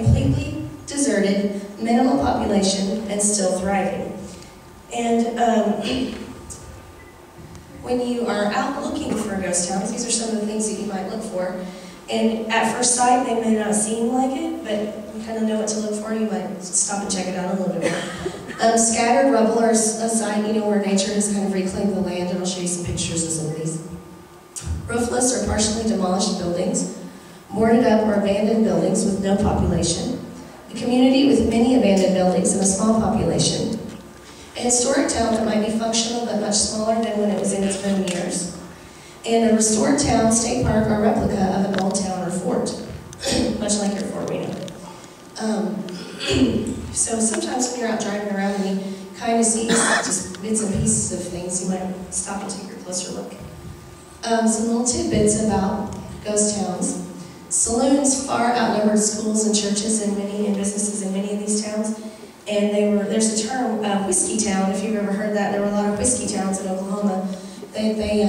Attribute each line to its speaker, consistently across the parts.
Speaker 1: completely deserted, minimal population, and still thriving. And when you are out looking for ghost towns, these are some of the things that you might look for. And at first sight, they may not seem like it, but you kind of know what to look for. You might stop and check it out a little bit more. Scattered rubble are a sign, where nature has kind of reclaimed the land, and I'll show you some pictures of some of these. Roofless or partially demolished buildings, boarded up or abandoned buildings with no population, a community with many abandoned buildings and a small population, a historic town that might be functional but much smaller than when it was in its boom years, and a restored town, state park, or replica of an old town or fort, much like your Fort Reno. So sometimes when you're out driving around and you kind of see just bits and pieces of things, you might stop and take a closer look. Some little tidbits about ghost towns. Saloons far outnumbered schools and churches and businesses in many of these towns. And there's a term, whiskey town, if you've ever heard that. There were a lot of whiskey towns in Oklahoma. They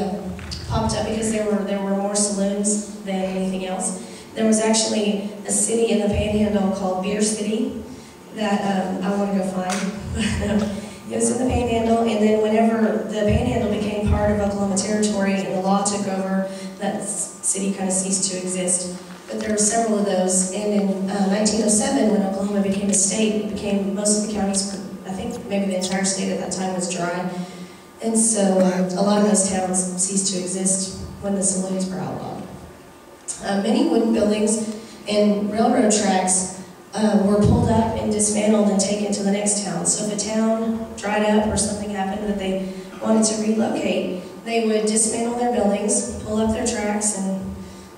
Speaker 1: popped up because there were more saloons than anything else. There was actually a city in the Panhandle called Beer City that I want to go find. It was in the Panhandle, and then whenever the Panhandle became part of Oklahoma Territory and the law took over, that city kind of ceased to exist. But there were several of those, and in 1907, when Oklahoma became a state, most of the counties, I think maybe the entire state at that time was dry. And so a lot of those towns ceased to exist when the saloons were outlawed. Many wooden buildings and railroad tracks were pulled up and dismantled and taken to the next town. So if a town dried up or something happened that they wanted to relocate, they would dismantle their buildings, pull up their tracks, and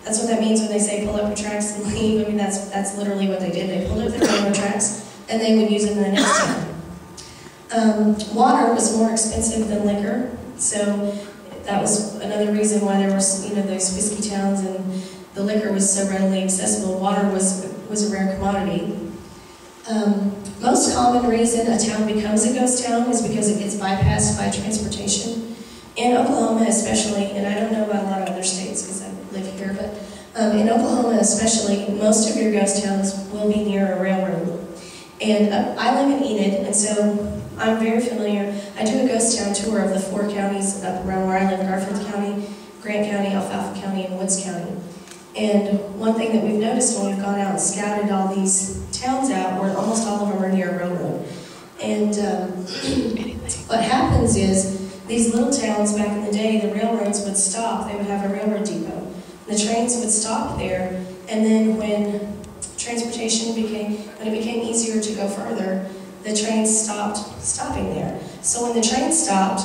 Speaker 1: that's what that means when they say pull up your tracks and leave. I mean, that's literally what they did. They pulled up their railroad tracks, and they would use them in the next town. Water was more expensive than liquor, so that was another reason why there was, those whiskey towns and the liquor was so readily accessible. Water was a rare commodity. Most common reason a town becomes a ghost town is because it gets bypassed by transportation. In Oklahoma especially, and I don't know about a lot of other states because I live here, but in Oklahoma especially, most of your ghost towns will be near a railroad. And I live in Enid, and so I'm very familiar. I do a ghost town tour of the 4 counties up around where I live: Garfield County, Grant County, Alfalfa County, and Woods County. And one thing that we've noticed when we've gone out and scouted all these towns out, where almost all of them are near a railroad. And what happens is, these little towns back in the day, the railroads would stop. They would have a railroad depot. The trains would stop there, and then when transportation when it became easier to go further, the trains stopped stopping there. So when the train stopped,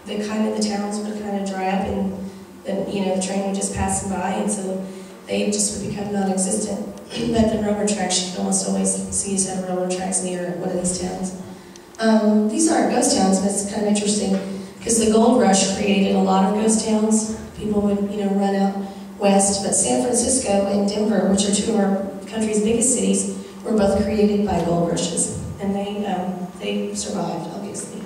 Speaker 1: the towns would kind of dry up, and then the train would just pass them by, and so they just would become non-existent. But the railroad tracks, you can almost always see a set of railroad tracks near one of these towns. These aren't ghost towns, but it's kind of interesting because the gold rush created a lot of ghost towns. People would run out west, but San Francisco and Denver, which are 2 of our country's biggest cities, were both created by gold rushes, and they survived, obviously.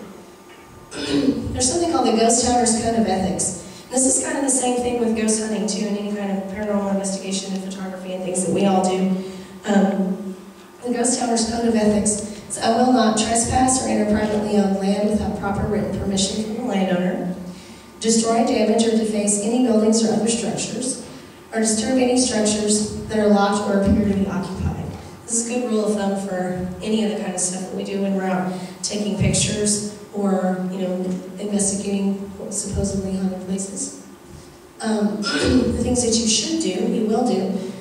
Speaker 1: There's something called the ghost hunter's code of ethics. This is kind of the same thing with ghost hunting too, and any kind of paranormal investigation and photography and things that we all do. The ghost hunter's code of ethics is: I will not trespass or enter privately owned land without proper written permission from the landowner, destroy, damage, or deface any buildings or other structures, or disturb any structures that are locked or appear to be occupied. This is a good rule of thumb for any of the kind of stuff that we do when we're out taking pictures or investigating supposedly haunted places. The things that you should do, you will do: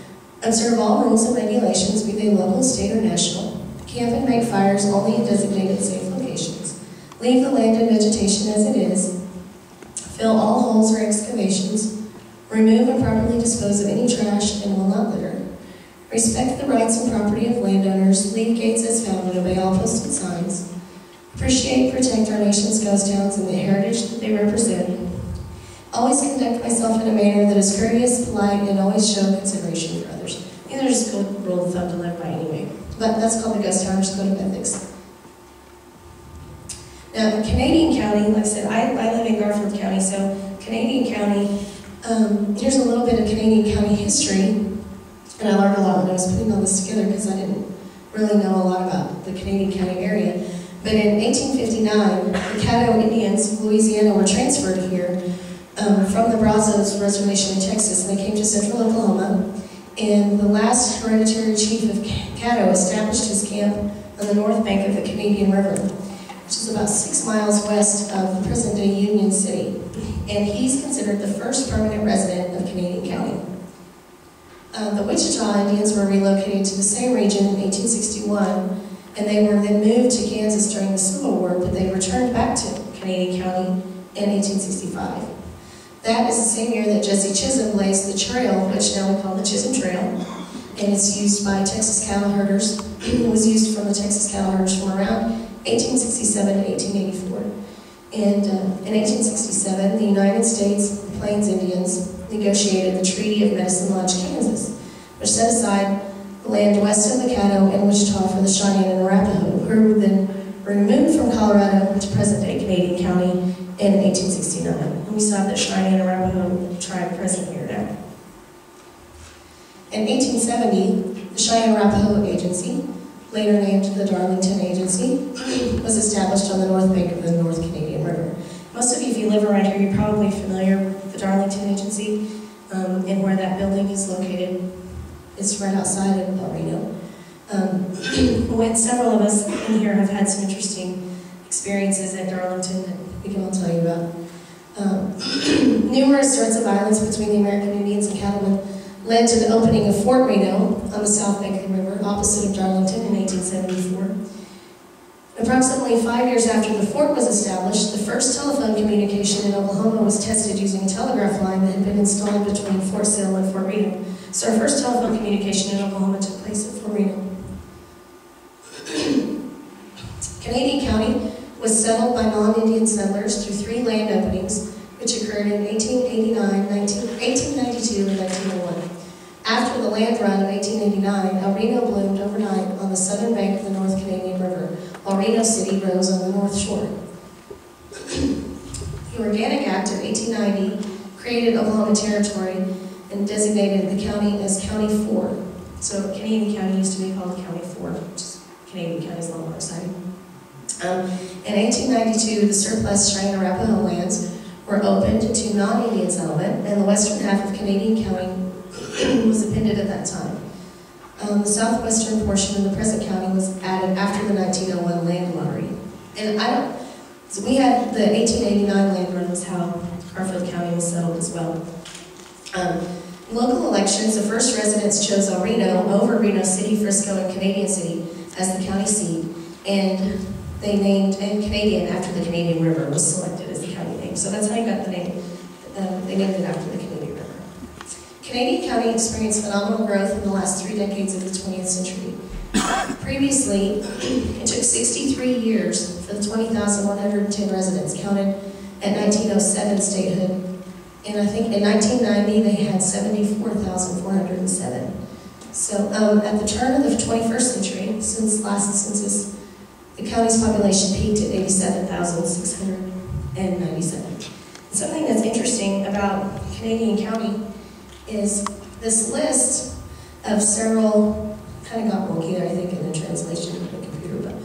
Speaker 1: observe all rules and regulations, be they local, state, or national. Camp and make fires only in designated safe locations. Leave the land and vegetation as it is. Fill all holes or excavations. Remove and properly dispose of any trash and will not litter. Respect the rights and property of landowners. Leave gates as found and obey all posted signs. Appreciate, protect our nation's ghost towns and the heritage that they represent. Always conduct myself in a manner that is courteous, polite, and always show consideration for others. These are just good rule of thumb to live by anyway. But that's called the Ghost Hunter's Code of Ethics. Now, in Canadian County, like I said, I live in Garfield County, so Canadian County, here's a little bit of Canadian County history. And I learned a lot when I was putting all this together because I didn't really know a lot about the Canadian County area. But in 1859, the Caddo Indians of Louisiana were transferred here from the Brazos Reservation in Texas, and they came to central Oklahoma. And the last hereditary chief of Caddo established his camp on the north bank of the Canadian River, which is about 6 miles west of the present-day Union City. And he's considered the first permanent resident of Canadian County. The Wichita Indians were relocated to the same region in 1861, and they were then moved to Kansas during the Civil War, but they returned back to Canadian County in 1865. That is the same year that Jesse Chisholm blazed the trail, which now we call the Chisholm Trail, and it's used by Texas cattle herders. It was used from the Texas cattle herders from around 1867 to 1884. And in 1867, the United States Plains Indians negotiated the Treaty of Medicine Lodge, Kansas, which set aside the land west of the Caddo and Wichita for the Cheyenne and Arapaho, who were then removed from Colorado to present-day Canadian County in 1869. And we still have the Cheyenne and Arapaho tribe present here now. In 1870, the Cheyenne Arapaho Agency, later named the Darlington Agency, was established on the north bank of the North Canadian River. Most of you, if you live around here, you're probably familiar with the Darlington Agency and where that building is located. It's right outside of El Reno. Several of us in here have had some interesting experiences at Darlington that we can all tell you about. Numerous threats of violence between the American Indians and cattlemen led to the opening of Fort Reno on the south bank of the river, opposite of Darlington in 1874. Approximately 5 years after the fort was established, the first telephone communication in Oklahoma was tested using a telegraph line that had been installed between Fort Sill and Fort Reno. So our first telephone communication in Oklahoma took place at Fort Reno. Canadian County was settled by non-Indian settlers through 3 land openings, which occurred in 1889, 1892, and 1901. After the land run of 1889, El Reno bloomed overnight on the southern bank of the North Canadian River, while Reno City rose on the north shore. The Organic Act of 1890 created Oklahoma Territory and designated the county as County 4. So Canadian County used to be called County 4, which is Canadian County's a lot more exciting. In 1892, the surplus Cheyenne Arapaho lands were opened to non-Indian settlement, and the western half of Canadian County was appended at that time. The southwestern portion of the present county was added after the 1901 land lottery. And so we had the 1889 land run was how Garfield County was settled as well. Local elections, the first residents chose El Reno over Reno City, Frisco, and Canadian City as the county seat, and they named Canadian after the Canadian River was selected as the county name. So that's how you got the name. They named it after the Canadian River. Canadian County experienced phenomenal growth in the last 3 decades of the 20th century. Previously, it took 63 years for the 20,110 residents counted at 1907 statehood. And I think in 1990, they had 74,407. So at the turn of the 21st century, since last census, the county's population peaked at 87,697. Something that's interesting about Canadian County is this list of several, kind of got wonky there, I think, in the translation of the computer, but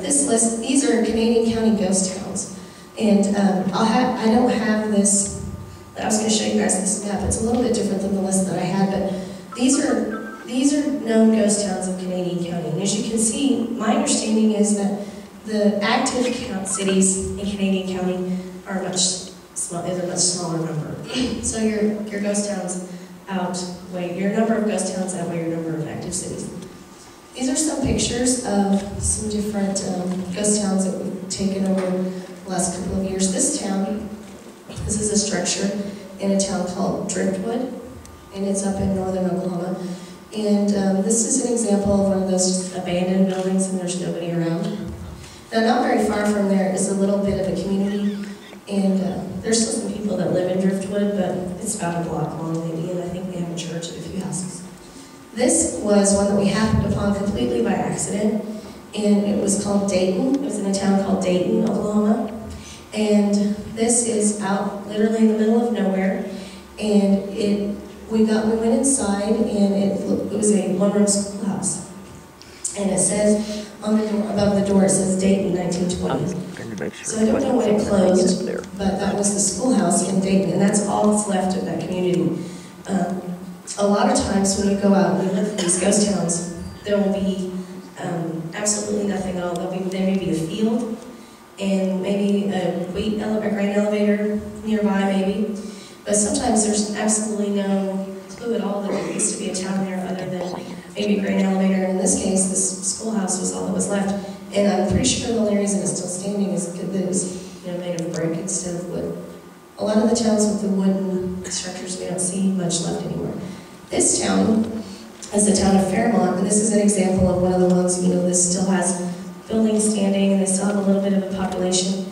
Speaker 1: this list, these are Canadian County ghost towns. And I don't have this, I was going to show you guys this map. It's a little bit different than the list that I had, but these are known ghost towns of Canadian County. And as you can see, my understanding is that the active cities in Canadian County are much smaller number. So your ghost towns outweigh, your number of ghost towns outweigh your number of active cities. These are some pictures of some different ghost towns that we've taken over the last couple of years. This town, this is a structure in a town called Driftwood, and it's up in northern Oklahoma. And this is an example of one of those just abandoned buildings and there's nobody around. Now, not very far from there is a little bit of a community, and there's still some people that live in Driftwood, but it's about a block long maybe, and I think they have a church and a few houses. This was one that we happened upon completely by accident, and it was called Dayton. It was in a town called Dayton, Oklahoma. And this is out literally in the middle of nowhere, and we went inside, and it was a one-room schoolhouse. And it says on the door, above the door, it says Dayton 1920. So I don't know when it closed, but that was the schoolhouse in Dayton, and that's all that's left of that community. A lot of times when you go out and you look at these ghost towns, there will be absolutely nothing at all. There may be a field, and maybe a grain elevator nearby, maybe. But sometimes there's absolutely no clue at all that there used to be a town there other than maybe a grain elevator. And in this case, this schoolhouse was all that was left. And I'm pretty sure the only reason it's still standing is that it was made of brick instead of wood. A lot of the towns with the wooden structures, we don't see much left anymore. This town is the town of Fairmont, and this is an example of one of the ones, that still has buildings standing, and they still have a little bit of a population.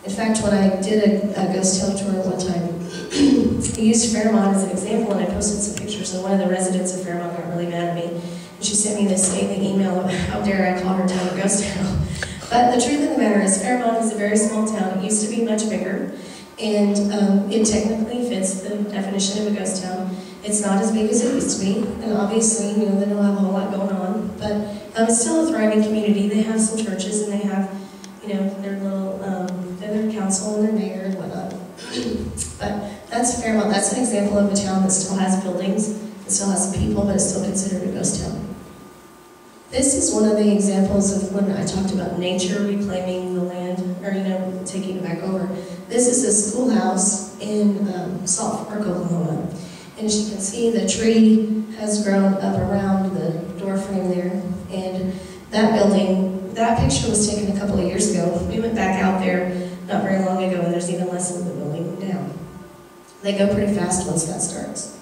Speaker 1: In fact, when I did a ghost town tour one time, I used Fairmont as an example, and I posted some pictures, and one of the residents of Fairmont got really mad at me. And she sent me this scathing email about how dare I call her town a ghost town. But the truth of the matter is, Fairmont is a very small town. It used to be much bigger, and it technically fits the definition of a ghost town. It's not as big as it used to be, and obviously, they don't have a whole lot going on, but it's still a thriving community. They have some churches, and they have, their little, their council and their mayor and whatnot. But that's Fairmont. That's an example of a town that still has buildings, it still has some people, but it's still considered a ghost town. This is one of the examples of when I talked about nature reclaiming the land, or taking it back over. This is a schoolhouse in Salt Fork, Oklahoma. And as you can see, the tree has grown up around the door frame there. And that building, that picture was taken a couple of years ago. We went back out there not very long ago, and there's even less of the building now. They go pretty fast once that starts.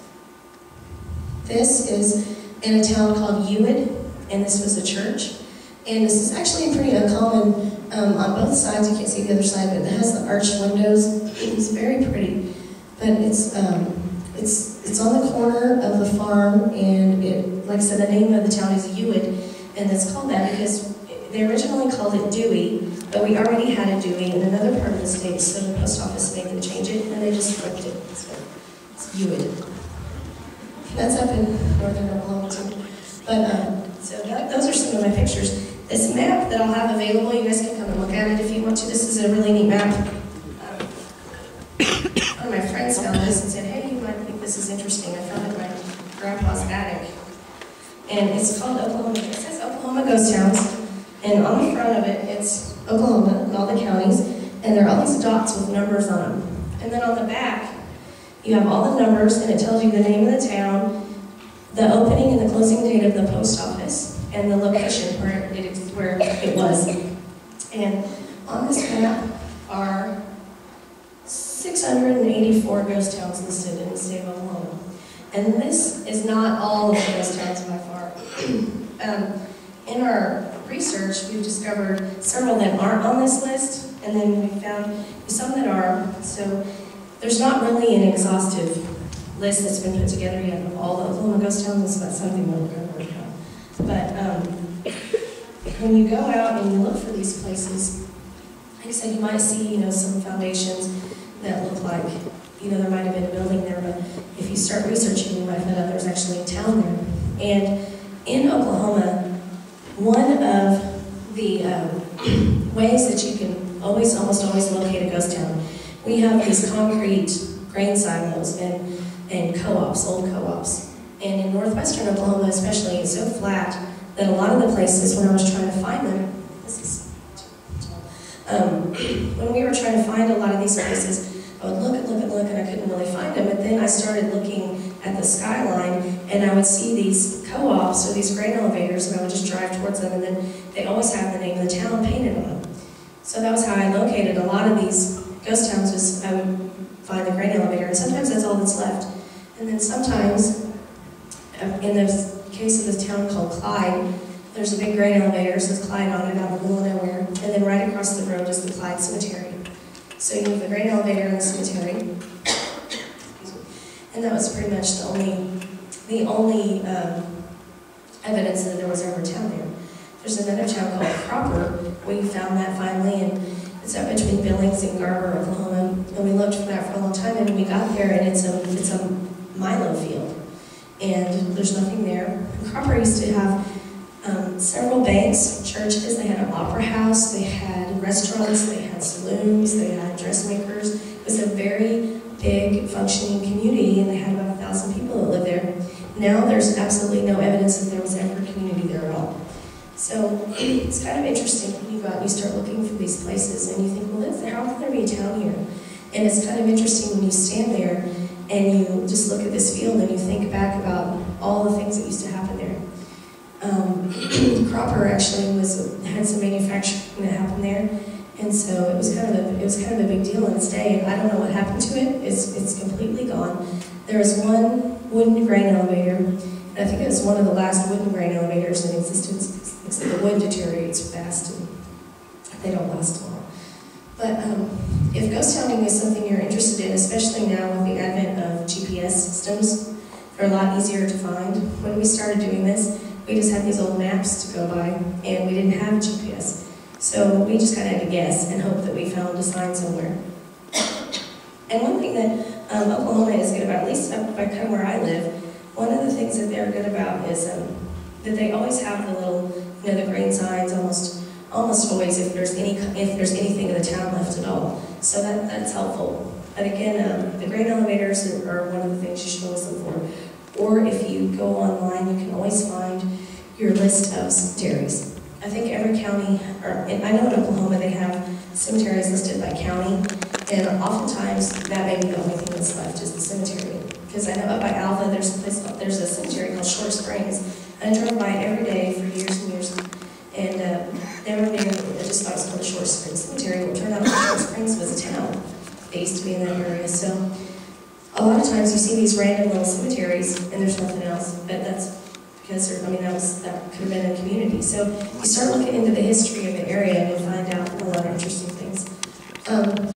Speaker 1: This is in a town called Ewed, and this was a church. And this is actually pretty uncommon on both sides. You can't see the other side, but it has the arched windows. It's very pretty, but it's on the corner of the farm, and like I said, the name of the town is Ewed, and it's called that because they originally called it Dewey, but we already had a Dewey in another part of the state, so the post office made them change it, and they just flipped it. So it's Ewed. That's up in northern Oklahoma too. But those are some of my pictures. This map that I'll have available, you guys can come and look at it if you want to. This is a really neat map. One of my friends found this and said, hey, you might think this is interesting. I found it in my grandpa's attic. And it's called Oklahoma. It says Oklahoma Ghost Towns. And on the front of it, it's Oklahoma and all the counties. And there are all these dots with numbers on them. And then on the back, you have all the numbers, and it tells you the name of the town, the opening and the closing date of the post office, and the location where it was. And on this map are 684 ghost towns listed in the state of Oklahoma. And this is not all of the ghost towns by far. In our research, we've discovered several that aren't on this list, and then we found some that are. So there's not really an exhaustive list that's been put together yet of all the Oklahoma ghost towns. It's not something we're going to work on. But when you go out and you look for these places, like I said, you might see, some foundations that look like, there might have been a building there, but if you start researching, you might find out there's actually a town there. And in Oklahoma, one of the ways that you can almost always locate a ghost town, we have these concrete grain silos and co-ops, old co-ops. And in northwestern Oklahoma especially, it's so flat that a lot of the places, when I was trying to find them, when we were trying to find a lot of these places, I would look, and I couldn't really find them. But then I started looking at the skyline, and I would see these co-ops or these grain elevators, and I would just drive towards them, and then they always have the name of the town painted on them. So that was how I located a lot of these ghost towns. Was I would find the grain elevator, and sometimes that's all that's left. And then sometimes, in the case of this town called Clyde, there's a big grain elevator, says Clyde on it, out in the middle of nowhere, and then right across the road is the Clyde Cemetery. So you have the grain elevator and the cemetery. And that was pretty much the only evidence that there was ever a town there. There's another town called Cropper. We found that finally, and it's up between Billings and Garber, Oklahoma. And we looked for that for a long time, and we got there, and it's a milo field. and there's nothing there. Cropper used to have several banks, churches, they had an opera house, they had restaurants, they had saloons, they had dressmakers. It was a very big functioning community, and they had about 1,000 people that lived there. Now there's absolutely no evidence that there was ever a community there at all. So it's kind of interesting when you go out and you start looking for these places and you think, well, how can there be a town here? And it's kind of interesting when you stand there and you just look at this field and you think back about all the things that used to happen there. Cropper actually had some manufacturing that happened there, and so it was kind of a big deal in its day. And I don't know what happened to it. It's completely gone. There was one wooden grain elevator, and I think it was one of the last wooden grain elevators in existence. Except the wood deteriorates fast, and they don't last long. But if ghost hunting is something you're interested in, especially now with the advent of GPS systems, they're a lot easier to find. When we started doing this, we just had these old maps to go by, and we didn't have GPS. So we just kind of had to guess and hope that we found a sign somewhere. And one thing that Oklahoma is good about, at least up by kind of where I live, one of the things that they're good about is that they always have the little, the green signs almost always if there's anything in the town left at all. So that's helpful. But again, the grain elevators are one of the things you should always look for. Or if you go online, you can always find your list of cemeteries. I think every county, I know in Oklahoma they have cemeteries listed by county, and oftentimes that may be the only thing that's left is the cemetery. Because I know up by Alva there's a cemetery called Short Springs, and I drove by it every day for years and years, and never knew, I just thought it was called the Short Springs Cemetery. Well, it turned out Short Springs was a town. They used to be in that area, so a lot of times you see these random little cemeteries and there's nothing else, but that's because that could have been a community. So you start looking into the history